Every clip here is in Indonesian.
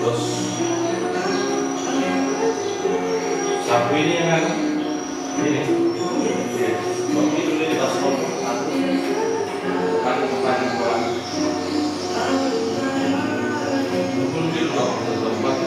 Terus sapu ini yang ini kopi dulu di tas kopi bukan buat pun di tempat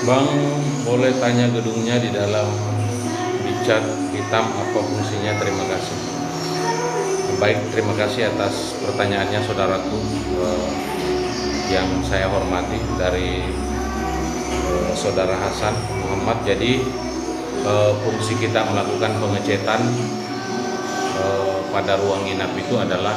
Bang, boleh tanya gedungnya di dalam dicat hitam apa fungsinya? Terima kasih. Baik, terima kasih atas pertanyaannya saudaraku yang saya hormati dari saudara Hasan Muhammad. Jadi fungsi kita melakukan pengecetan pada ruang inap itu adalah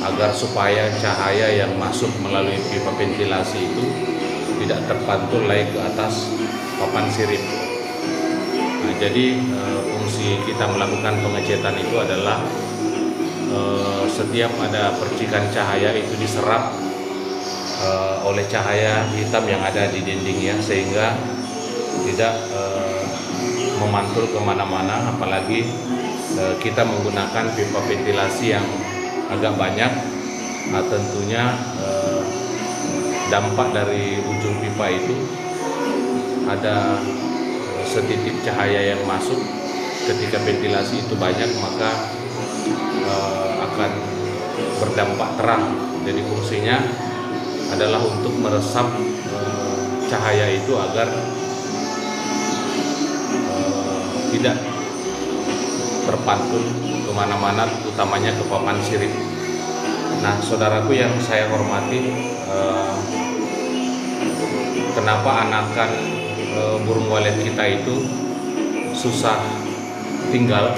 agar supaya cahaya yang masuk melalui pipa ventilasi itu tidak terpantul lagi ke atas papan sirip. Nah, jadi fungsi kita melakukan pengecetan itu adalah setiap ada percikan cahaya itu diserap oleh cahaya hitam yang ada di dindingnya, sehingga tidak memantul kemana-mana, apalagi kita menggunakan pipa ventilasi yang agak banyak. Nah, tentunya dampak dari ujung pipa itu ada setitik cahaya yang masuk. Ketika ventilasi itu banyak, maka akan berdampak terang. Jadi fungsinya adalah untuk meresap cahaya itu agar tidak terpantul kemana-mana, utamanya ke papan sirip. Nah, saudaraku yang saya hormati, kenapa anakan burung walet kita itu susah tinggal?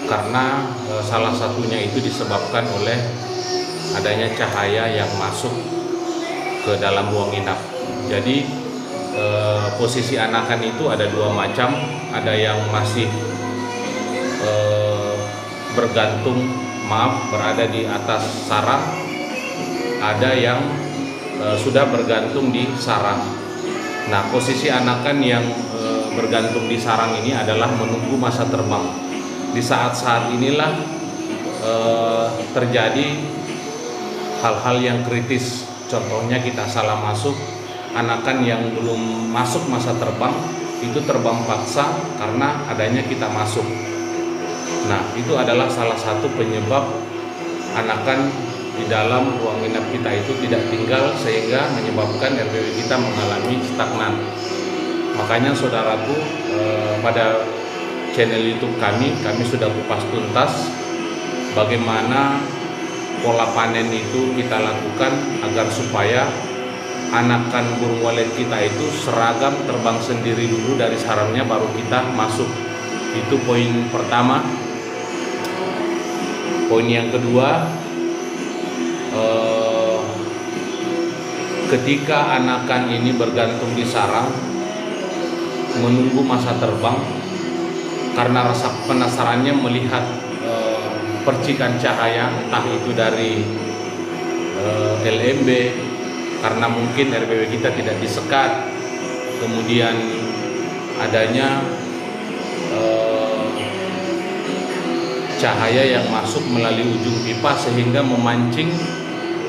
Karena salah satunya itu disebabkan oleh adanya cahaya yang masuk ke dalam ruang inap. Jadi posisi anakan itu ada dua macam, ada yang masih berada di atas sarang, ada yang sudah bergantung di sarang. Nah, posisi anakan yang bergantung di sarang ini adalah menunggu masa terbang. Di saat-saat inilah terjadi hal-hal yang kritis. Contohnya kita salah masuk, anakan yang belum masuk masa terbang itu terbang paksa karena adanya kita masuk. Nah, itu adalah salah satu penyebab anakan di dalam ruang inap kita itu tidak tinggal, sehingga menyebabkan RBW kita mengalami stagnan. Makanya saudaraku, pada channel YouTube kami sudah kupas tuntas bagaimana pola panen itu kita lakukan agar supaya anakan burung walet kita itu seragam, terbang sendiri dulu dari sarangnya, baru kita masuk. Itu poin pertama. Poin yang kedua, ketika anakan ini bergantung di sarang menunggu masa terbang, karena rasa penasarannya melihat percikan cahaya, entah itu dari LMB, karena mungkin RBW kita tidak disekat, kemudian adanya cahaya yang masuk melalui ujung pipa, sehingga memancing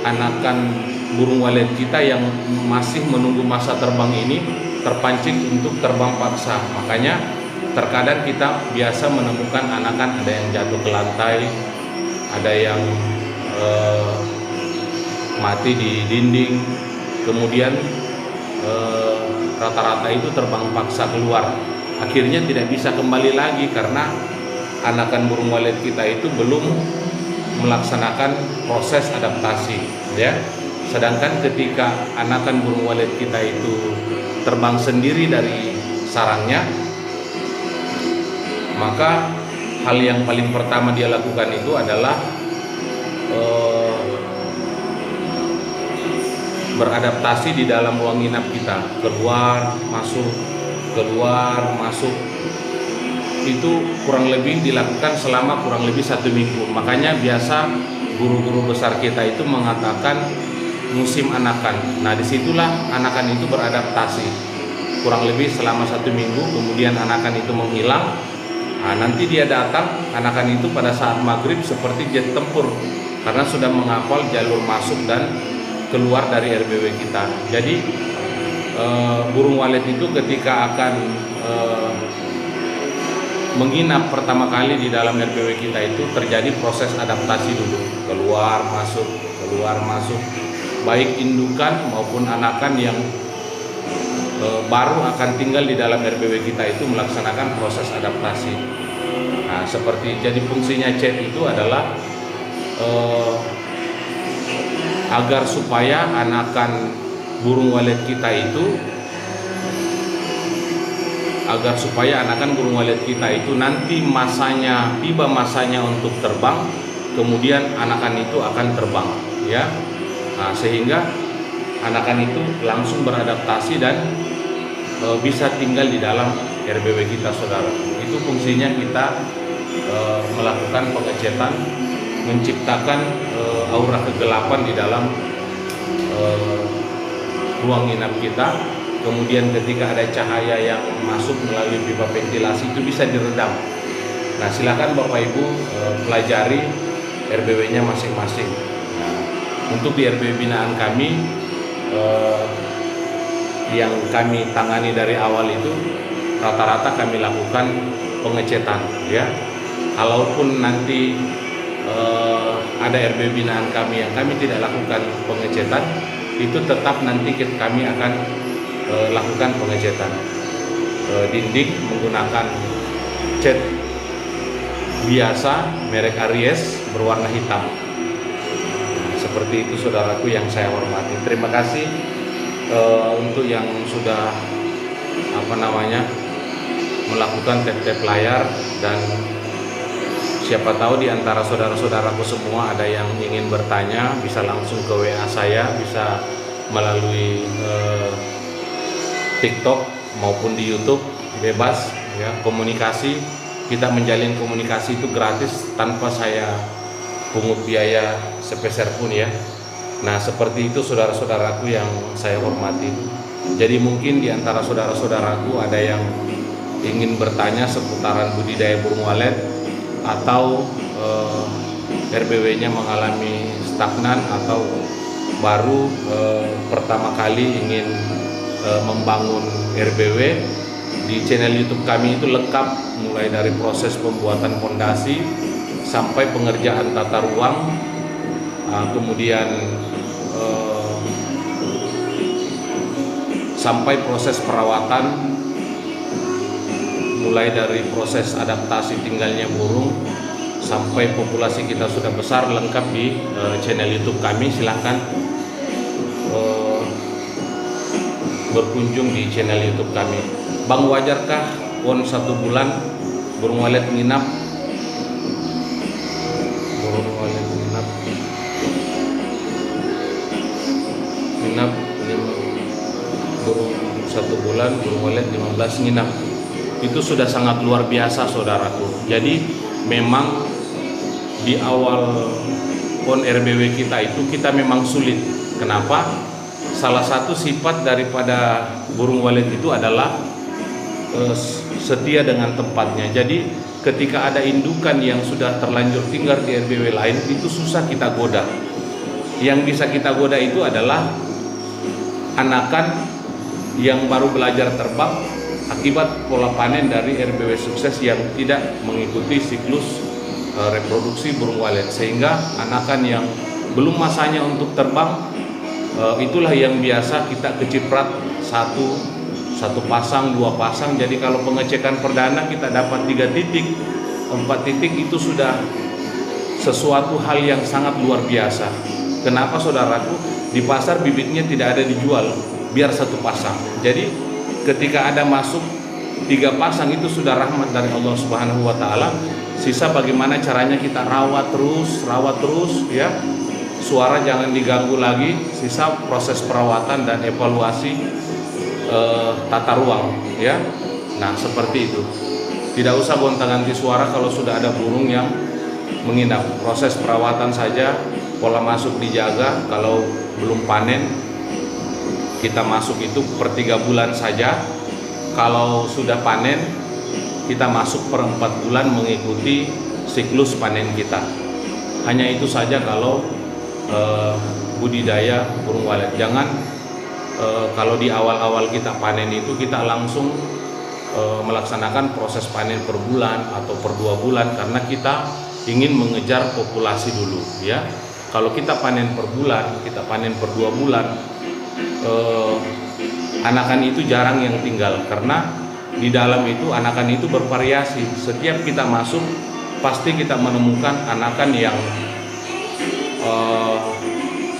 anakan burung walet kita yang masih menunggu masa terbang ini terpancing untuk terbang paksa. Makanya terkadang kita biasa menemukan anakan ada yang jatuh ke lantai, ada yang eh, mati di dinding, kemudian rata-rata itu terbang paksa keluar, akhirnya tidak bisa kembali lagi karena anakan burung walet kita itu belum melaksanakan proses adaptasi, ya. Sedangkan ketika anakan burung walet kita itu terbang sendiri dari sarangnya, maka hal yang paling pertama dia lakukan itu adalah beradaptasi di dalam ruang inap kita, keluar masuk, itu kurang lebih dilakukan selama kurang lebih 1 minggu. Makanya biasa guru-guru besar kita itu mengatakan musim anakan. Nah, disitulah anakan itu beradaptasi kurang lebih selama 1 minggu, kemudian anakan itu menghilang. Nah, nanti dia datang, anakan itu pada saat maghrib seperti jet tempur karena sudah menghafal jalur masuk dan keluar dari RBW kita. Jadi burung walet itu ketika akan menginap pertama kali di dalam RBW kita itu terjadi proses adaptasi dulu, keluar masuk, baik indukan maupun anakan yang baru akan tinggal di dalam RBW kita itu melaksanakan proses adaptasi. Nah, seperti jadi fungsinya chat itu anakan burung walet kita itu nanti tiba masanya untuk terbang, kemudian anakan itu akan terbang, ya. Nah, sehingga anakan itu langsung beradaptasi dan bisa tinggal di dalam RBW kita, saudara. Itu fungsinya kita melakukan pengecetan, menciptakan aura kegelapan di dalam ruang inap kita. Kemudian ketika ada cahaya yang masuk melalui pipa ventilasi itu bisa diredam. Nah, silakan Bapak Ibu pelajari RBW-nya masing-masing. Nah, untuk di RBW binaan kami yang kami tangani dari awal itu rata-rata kami lakukan pengecetan, ya. Kalaupun nanti ada RBW binaan kami yang kami tidak lakukan pengecetan, itu tetap nanti kami akan lakukan pengecetan dinding menggunakan cat biasa merek Aries berwarna hitam. Seperti itu, saudaraku yang saya hormati. Terima kasih untuk yang sudah melakukan tap-tap layar, dan siapa tahu di antara saudara-saudaraku semua ada yang ingin bertanya, bisa langsung ke WA saya, bisa melalui TikTok maupun di YouTube, bebas, ya. Komunikasi, kita menjalin komunikasi itu gratis tanpa saya pungut biaya sepeser pun, ya. Nah, seperti itu saudara-saudaraku yang saya hormati. Jadi mungkin di antara saudara-saudaraku ada yang ingin bertanya seputaran budidaya burung walet, atau RBW-nya mengalami stagnan, atau baru pertama kali ingin membangun RBW. Di channel YouTube kami itu lengkap, mulai dari proses pembuatan fondasi sampai pengerjaan tata ruang, kemudian sampai proses perawatan, mulai dari proses adaptasi tinggalnya burung sampai populasi kita sudah besar, lengkap di channel YouTube kami. Silahkan berkunjung di channel YouTube kami. Bang, wajarkah pon 1 bulan burung walet nginap? Burung walet nginap burung 1 bulan burung walet 15 nginap. Itu sudah sangat luar biasa, saudaraku. Jadi memang di awal pon RBW kita itu kita memang sulit. Kenapa? Salah satu sifat daripada burung walet itu adalah setia dengan tempatnya. Jadi ketika ada indukan yang sudah terlanjur tinggal di RBW lain, itu susah kita goda. Yang bisa kita goda itu adalah anakan yang baru belajar terbang akibat pola panen dari RBW sukses yang tidak mengikuti siklus reproduksi burung walet, sehingga anakan yang belum masanya untuk terbang, itulah yang biasa kita keciprat satu pasang, dua pasang. Jadi kalau pengecekan perdana kita dapat 3 titik, 4 titik, itu sudah sesuatu hal yang sangat luar biasa. Kenapa saudaraku? Di pasar bibitnya tidak ada dijual, biar 1 pasang. Jadi ketika ada masuk 3 pasang itu sudah rahmat dari Allah Subhanahu wa taala. Sisa bagaimana caranya kita rawat terus ya. Suara jangan diganggu lagi, sisa proses perawatan dan evaluasi tata ruang ya. Nah, seperti itu. Tidak usah gonta-ganti suara kalau sudah ada burung yang menginap. Proses perawatan saja, pola masuk dijaga. Kalau belum panen, kita masuk itu per 3 bulan saja. Kalau sudah panen, kita masuk per 4 bulan mengikuti siklus panen kita. Hanya itu saja kalau budidaya burung walet. Jangan kalau di awal-awal kita panen itu kita langsung melaksanakan proses panen per bulan atau per 2 bulan, karena kita ingin mengejar populasi dulu ya. Kalau kita panen per bulan, kita panen per 2 bulan, anakan itu jarang yang tinggal, karena di dalam itu anakan itu bervariasi. Setiap kita masuk pasti kita menemukan anakan yang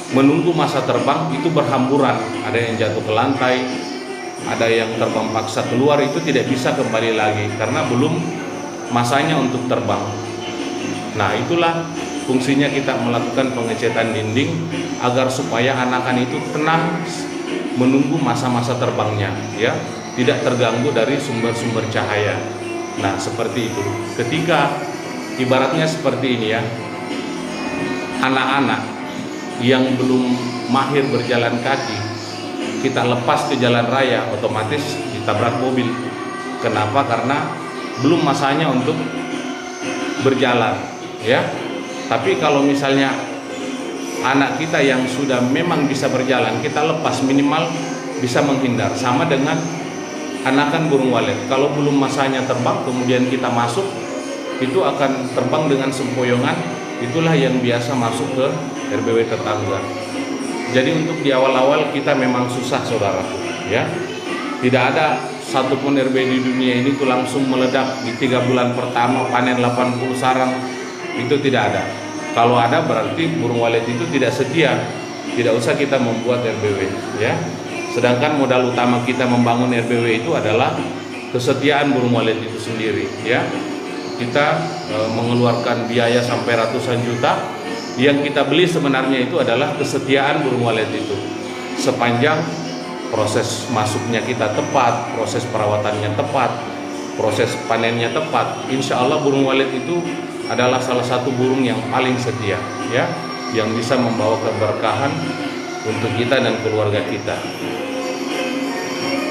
menunggu masa terbang itu berhamburan. Ada yang jatuh ke lantai, ada yang terbang paksa keluar, itu tidak bisa kembali lagi karena belum masanya untuk terbang. Nah, itulah fungsinya kita melakukan pengecetan dinding agar supaya anakan itu tenang menunggu masa-masa terbangnya ya, tidak terganggu dari sumber-sumber cahaya. Nah, seperti itu. Ketika ibaratnya seperti ini ya, anak-anak yang belum mahir berjalan kaki kita lepas ke jalan raya, otomatis ditabrak mobil. Kenapa? Karena belum masanya untuk berjalan ya. Tapi kalau misalnya anak kita yang sudah memang bisa berjalan, kita lepas, minimal bisa menghindar. Sama dengan anakan burung walet, kalau belum masanya terbang kemudian kita masuk, itu akan terbang dengan sempoyongan. Itulah yang biasa masuk ke RBW tetangga. Jadi untuk di awal-awal kita memang susah saudaraku ya. Tidak ada satupun RB di dunia ini tuh langsung meledak di 3 bulan pertama panen 80 sarang, itu tidak ada. Kalau ada berarti burung walet itu tidak setia, tidak usah kita membuat RBW ya. Sedangkan modal utama kita membangun RBW itu adalah kesetiaan burung walet itu sendiri ya. Kita mengeluarkan biaya sampai ratusan juta. Yang kita beli sebenarnya itu adalah kesetiaan burung walet itu. Sepanjang proses masuknya kita tepat, proses perawatannya tepat, proses panennya tepat, insya Allah burung walet itu adalah salah satu burung yang paling setia ya, yang bisa membawa keberkahan untuk kita dan keluarga kita.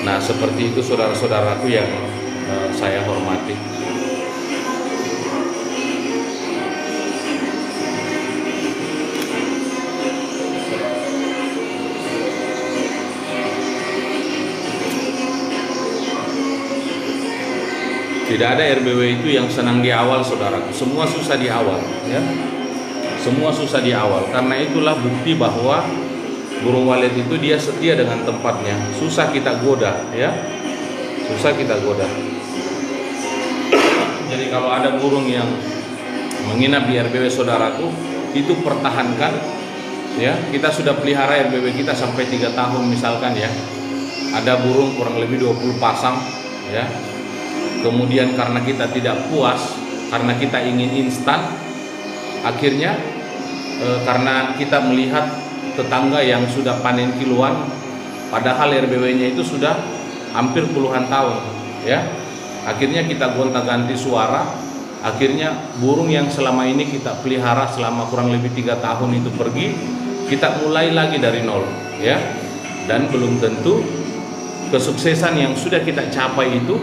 Nah, seperti itu saudara-saudaraku yang saya hormati. Tidak ada RBW itu yang senang di awal saudaraku, semua susah di awal ya. Semua susah di awal. Karena itulah bukti bahwa burung walet itu dia setia dengan tempatnya. Susah kita goda ya. Susah kita goda. Jadi kalau ada burung yang menginap di RBW saudaraku, itu pertahankan ya. Kita sudah pelihara RBW kita sampai 3 tahun misalkan ya. Ada burung kurang lebih 20 pasang ya. Kemudian karena kita tidak puas, karena kita ingin instan, akhirnya karena kita melihat tetangga yang sudah panen kiloan, padahal RBW-nya itu sudah hampir puluhan tahun ya. Akhirnya kita gonta-ganti suara. Akhirnya burung yang selama ini kita pelihara selama kurang lebih 3 tahun itu pergi, kita mulai lagi dari nol ya. Dan belum tentu kesuksesan yang sudah kita capai itu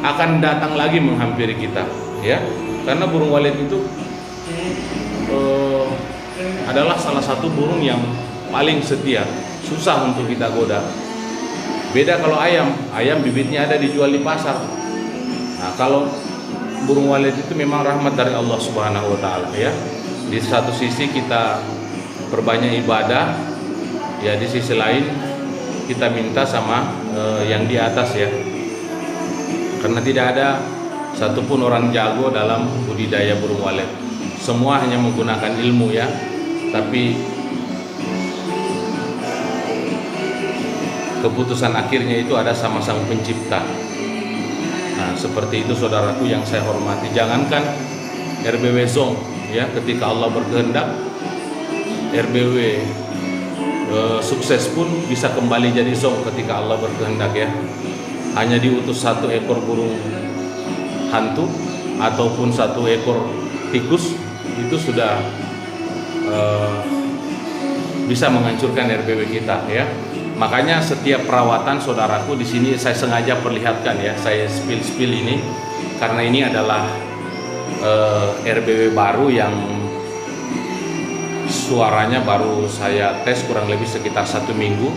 akan datang lagi menghampiri kita ya. Karena burung walet itu adalah salah satu burung yang paling setia, susah untuk kita goda. Beda kalau ayam bibitnya ada dijual di pasar. Nah, kalau burung walet itu memang rahmat dari Allah Subhanahu wa taala ya. Di satu sisi kita perbanyak ibadah, ya di sisi lain kita minta sama yang di atas ya, karena tidak ada satupun orang jago dalam budidaya burung walet. Semua hanya menggunakan ilmu ya, tapi keputusan akhirnya itu ada sama Sang Pencipta. Nah, seperti itu saudaraku yang saya hormati. Jangankan RBW Zong ya, ketika Allah berkehendak RBW sukses pun bisa kembali jadi Zong ketika Allah berkehendak ya. Hanya diutus 1 ekor burung hantu ataupun 1 ekor tikus, itu sudah bisa menghancurkan RBW kita ya. Makanya setiap perawatan saudaraku di sini saya sengaja perlihatkan ya, saya spill ini karena ini adalah RBW baru yang suaranya baru saya tes kurang lebih sekitar 1 minggu.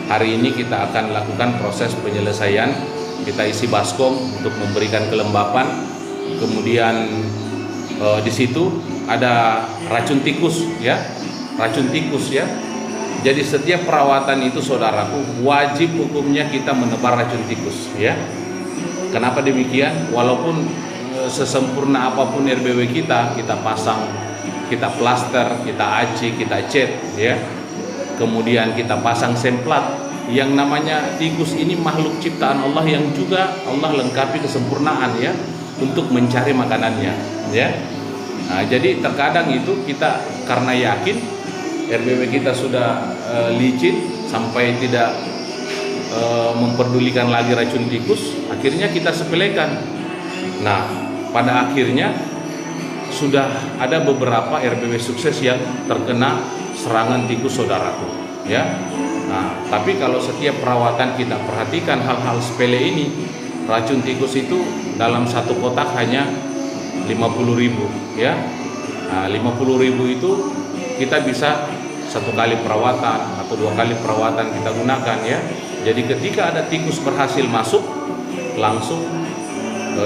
Hari ini kita akan lakukan proses penyelesaian. Kita isi baskom untuk memberikan kelembapan. Kemudian di situ ada racun tikus ya, racun tikus ya. Jadi setiap perawatan itu saudaraku wajib hukumnya kita menebar racun tikus ya. Kenapa demikian? Walaupun sesempurna apapun RBW kita pasang, kita plaster, kita aci, kita cat ya. Kemudian kita pasang semplat. Yang namanya tikus ini makhluk ciptaan Allah yang juga Allah lengkapi kesempurnaan ya untuk mencari makanannya ya. Nah, jadi terkadang itu kita karena yakin RBW kita sudah licin sampai tidak memperdulikan lagi racun tikus, akhirnya kita sepelekan. Nah, pada akhirnya sudah ada beberapa RBW sukses yang terkena serangan tikus saudaraku ya. Nah, tapi kalau setiap perawatan kita perhatikan hal-hal sepele ini, racun tikus itu dalam 1 kotak hanya 50.000 ya. Nah, 50.000 itu kita bisa 1 kali perawatan atau 2 kali perawatan kita gunakan ya. Jadi ketika ada tikus berhasil masuk, langsung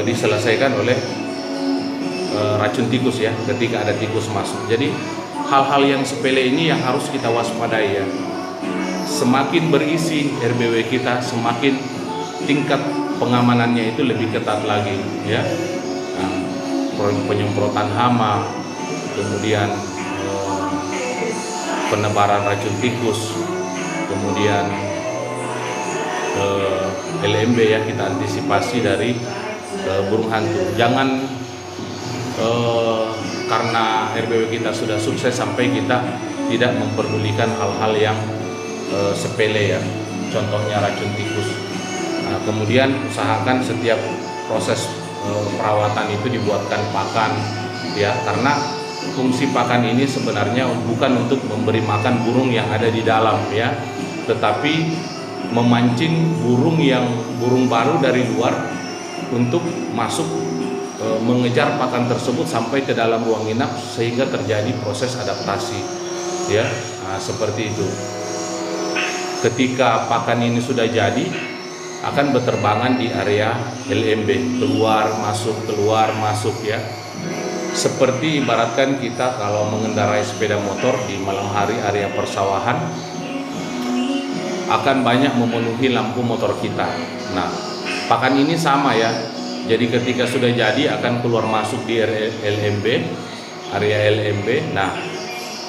diselesaikan oleh racun tikus ya ketika ada tikus masuk. Jadi hal-hal yang sepele ini yang harus kita waspadai ya. Semakin berisi RBW kita, semakin tingkat pengamanannya itu lebih ketat lagi ya. Nah, penyemprotan hama, kemudian penebaran racun tikus, kemudian LMB ya, kita antisipasi dari burung hantu. Jangan karena RBW kita sudah sukses sampai kita tidak memperdulikan hal-hal yang sepele ya, contohnya racun tikus. Nah, kemudian usahakan setiap proses perawatan itu dibuatkan pakan ya, karena fungsi pakan ini sebenarnya bukan untuk memberi makan burung yang ada di dalam ya, tetapi memancing burung baru dari luar untuk masuk mengejar pakan tersebut sampai ke dalam ruang inap sehingga terjadi proses adaptasi ya. Nah, seperti itu. Ketika pakan ini sudah jadi, akan berterbangan di area LMB, keluar masuk ya. Seperti ibaratkan kita kalau mengendarai sepeda motor di malam hari area persawahan, akan banyak memenuhi lampu motor kita. Nah, pakan ini sama ya. Jadi ketika sudah jadi akan keluar masuk di LMB, area LMB. Nah,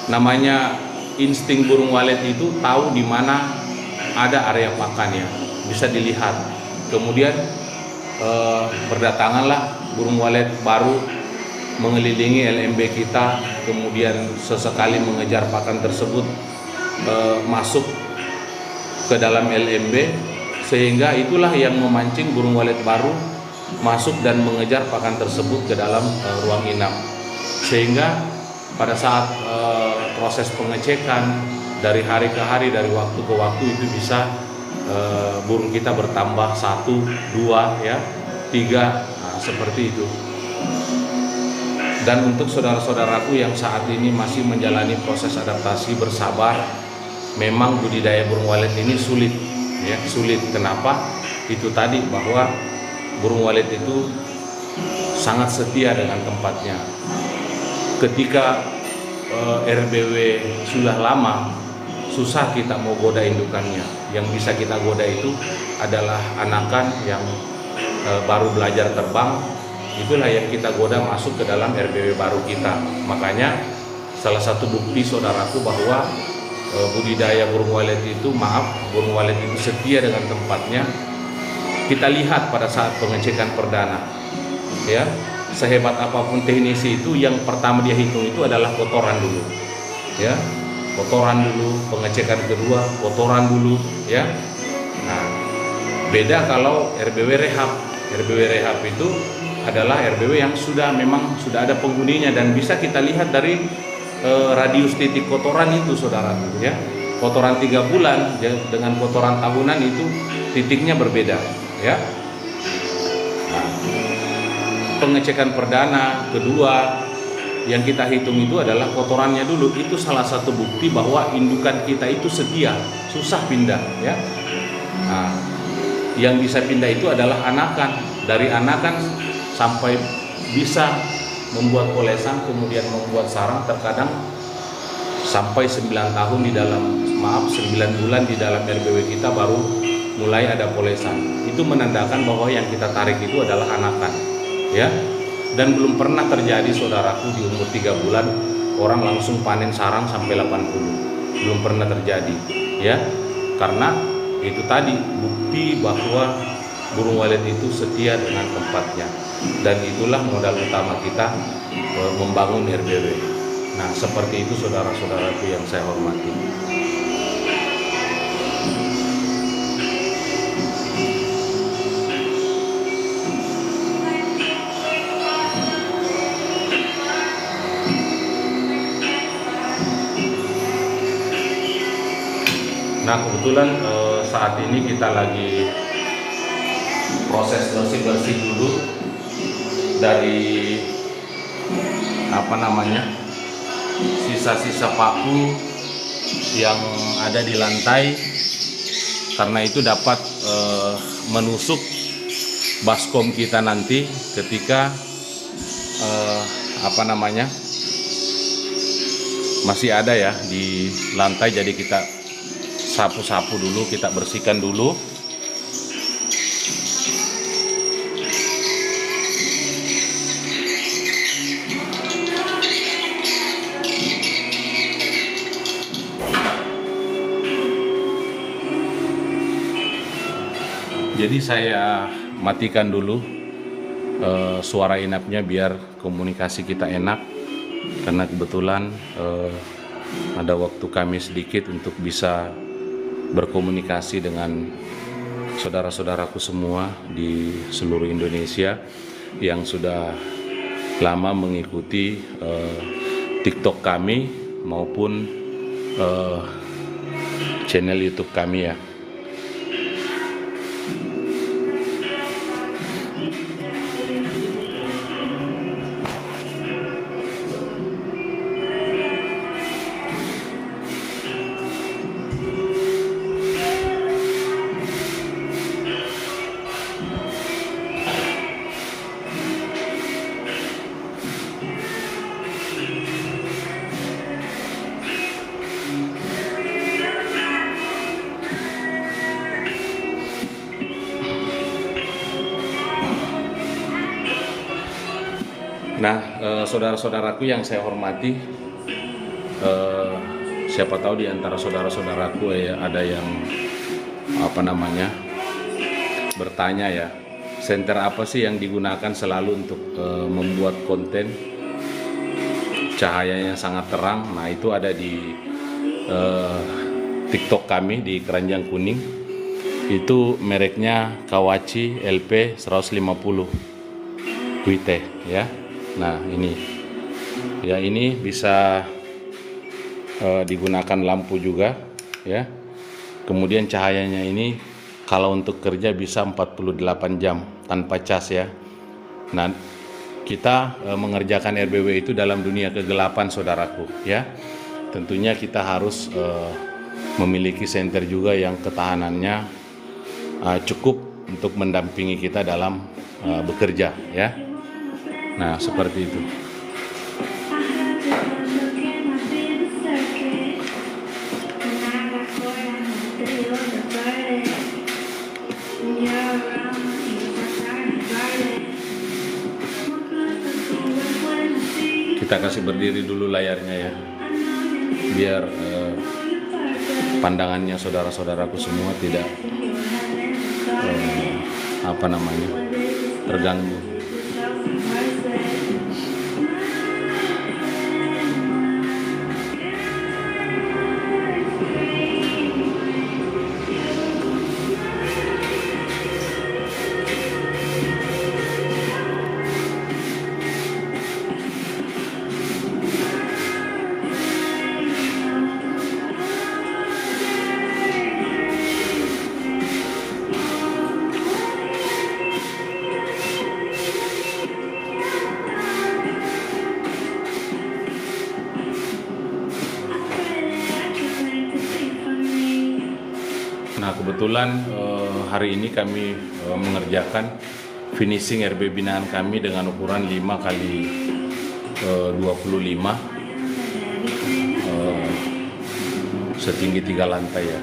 namanya insting burung walet itu tahu di mana ada area pakannya, bisa dilihat. Kemudian berdatanganlah burung walet baru mengelilingi LMB kita, kemudian sesekali mengejar pakan tersebut masuk ke dalam LMB, sehingga itulah yang memancing burung walet baru masuk dan mengejar pakan tersebut ke dalam ruang inap, sehingga pada saat proses pengecekan dari hari ke hari, dari waktu ke waktu itu bisa burung kita bertambah 1, 2 ya, 3, nah, seperti itu. Dan untuk saudara-saudaraku yang saat ini masih menjalani proses adaptasi, bersabar. Memang budidaya burung walet ini sulit ya, sulit. Kenapa? Itu tadi bahwa burung walet itu sangat setia dengan tempatnya. Ketika RBW sudah lama, susah kita mau goda indukannya. Yang bisa kita goda itu adalah anakan yang baru belajar terbang. Itulah yang kita goda masuk ke dalam RBW baru kita. Makanya salah satu bukti saudaraku bahwa budidaya burung walet itu, burung walet itu setia dengan tempatnya, kita lihat pada saat pengecekan perdana. Ya, sehebat apapun teknisi itu, yang pertama dia hitung itu adalah kotoran dulu. Ya, kotoran dulu, pengecekan kedua kotoran dulu. Ya, nah beda kalau RBW rehab. RBW rehab itu adalah RBW yang memang sudah ada penghuninya dan bisa kita lihat dari radius titik kotoran itu, saudaraku. Ya, kotoran 3 bulan dengan kotoran tahunan itu titiknya berbeda. Ya, nah, pengecekan perdana kedua yang kita hitung itu adalah kotorannya dulu. Itu salah satu bukti bahwa indukan kita itu setia, susah pindah. Ya, nah, yang bisa pindah itu adalah anakan. Dari anakan sampai bisa membuat polesan, kemudian membuat sarang, terkadang sampai 9 tahun di dalam 9 bulan di dalam RBW kita baru mulai ada polesan. Itu menandakan bahwa yang kita tarik itu adalah anakan. Ya, dan belum pernah terjadi, saudaraku, di umur 3 bulan orang langsung panen sarang sampai 80. Belum pernah terjadi. Ya, karena itu tadi bukti bahwa burung walet itu setia dengan tempatnya, dan itulah modal utama kita membangun RBW. Nah, seperti itu saudara-saudaraku yang saya hormati. Nah, kebetulan saat ini kita lagi proses bersih-bersih dulu dari sisa-sisa paku yang ada di lantai, karena itu dapat menusuk baskom kita nanti ketika masih ada ya di lantai. Jadi kita sapu-sapu dulu, kita bersihkan dulu. Jadi saya matikan dulu suara inapnya biar komunikasi kita enak, karena kebetulan ada waktu kami sedikit untuk bisa berkomunikasi dengan saudara-saudaraku semua di seluruh Indonesia yang sudah lama mengikuti TikTok kami maupun channel YouTube kami ya. Nah, saudara-saudaraku yang saya hormati, siapa tahu di antara saudara-saudaraku ya ada yang bertanya ya, senter apa sih yang digunakan selalu untuk membuat konten cahayanya sangat terang. Nah, itu ada di TikTok kami di Keranjang Kuning. Itu mereknya Kawachi LP 150 Wite ya. Nah, ini bisa digunakan lampu juga ya. Kemudian cahayanya ini kalau untuk kerja bisa 48 jam tanpa cas ya. Nah, kita mengerjakan RBW itu dalam dunia kegelapan, saudaraku ya. Tentunya kita harus memiliki senter juga yang ketahanannya cukup untuk mendampingi kita dalam bekerja ya. Nah, seperti itu. Kita kasih berdiri dulu layarnya ya, biar pandangannya saudara-saudaraku semua tidak terganggu. Nah, kebetulan hari ini kami mengerjakan finishing RB binaan kami dengan ukuran 5 kali 25 setinggi 3 lantai ya.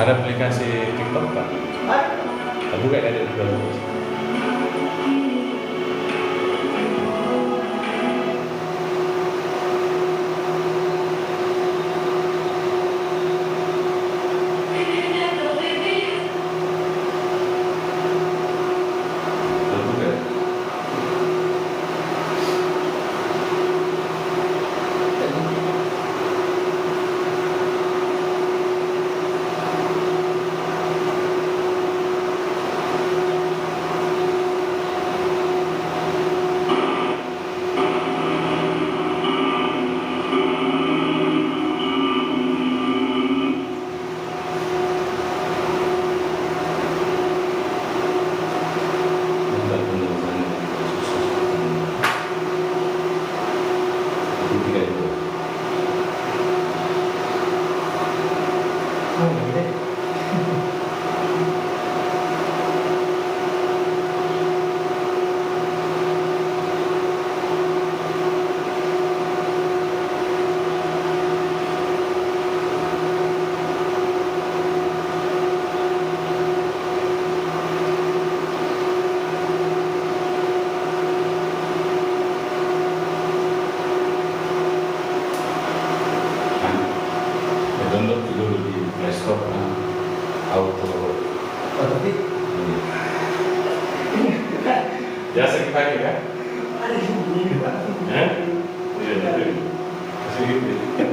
Ada aplikasi TikTok Pak? Aku kayak ada di dalam. Download dulu di Play Store kan, auto. Ya sering pakai kan? Iya, sedikit.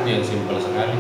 Yang simpel sekali.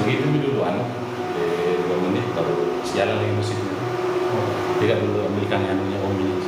segitu dulu anu 2 menit baru sejalan lagi musiknya. Tidak dulu ambilkan anunya om ini.